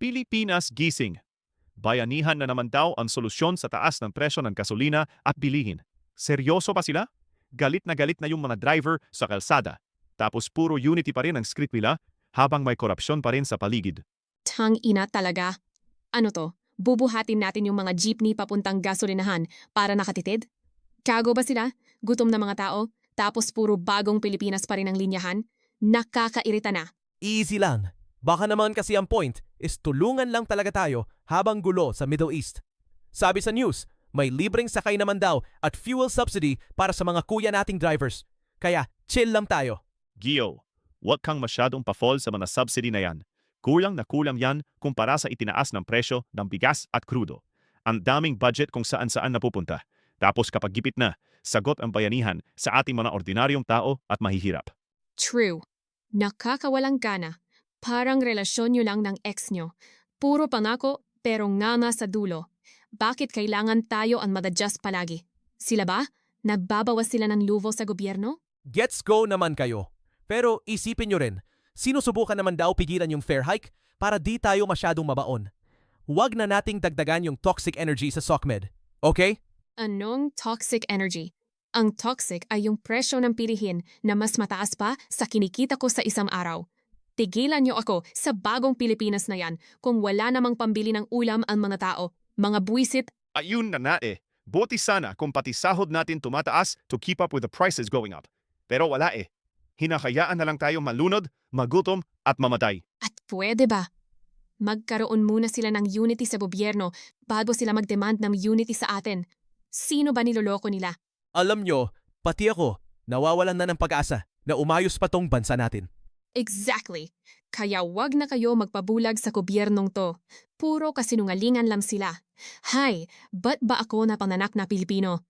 Pilipinas gising. Bayanihan na naman daw ang solusyon sa taas ng presyo ng gasolina at bilihin. Seryoso pa sila? Galit na yung mga driver sa kalsada. Tapos puro unity pa rin ang script nila habang may korupsyon pa rin sa paligid. Tang ina talaga. Ano to? Bubuhatin natin yung mga jeepney papuntang gasolinahan para nakatitid? Kago ba sila? Gutom na mga tao? Tapos puro bagong Pilipinas pa rin ang linyahan? Nakakairita na. Easy lang. Baka naman kasi ang point is tulungan lang talaga tayo habang gulo sa Middle East. Sabi sa news, may libreng sakay naman daw at fuel subsidy para sa mga kuya nating drivers. Kaya chill lang tayo. Gio, huwag kang masyadong pa-fall sa mga subsidy na yan. Kulang na kulang yan kumpara sa itinaas ng presyo ng bigas at krudo. Ang daming budget kung saan-saan napupunta. Tapos kapag gipit na, sagot ang bayanihan sa ating mga ordinaryong tao at mahihirap. True. Nakakawalang gana. Parang relasyon nyo lang ng ex nyo. Puro pangako pero nganga sa dulo. Bakit kailangan tayo ang madadjust palagi? Sila ba? Nagbabawas sila ng luvo sa gobyerno? Gets go naman kayo. Pero isipin nyo rin, sinusubukan naman daw pigilan yung fare hike para di tayo masyadong mabaon. Huwag na nating dagdagan yung toxic energy sa SOCMED. Okay? Anong toxic energy? Ang toxic ay yung presyo ng pilihin na mas mataas pa sa kinikita ko sa isang araw. Tigilan niyo ako sa bagong Pilipinas na yan kung wala namang pambili ng ulam ang mga tao. Mga buwisit. Ayun na nga eh. Buti sana kung pati sahod natin tumataas to keep up with the prices going up. Pero wala eh. Hinakayaan na lang tayo malunod, magutom at mamatay. At pwede ba? Magkaroon muna sila ng unity sa gobyerno bago sila mag-demand ng unity sa atin. Sino ba niloloko nila? Alam nyo, pati ako, nawawalan na ng pag-asa na umayos pa tong bansa natin. Exactly. Kaya wag na kayo magpabulag sa gobyernong to. Puro kasinungalingan lang sila. Hay, ba't ba ako na panganak na Pilipino?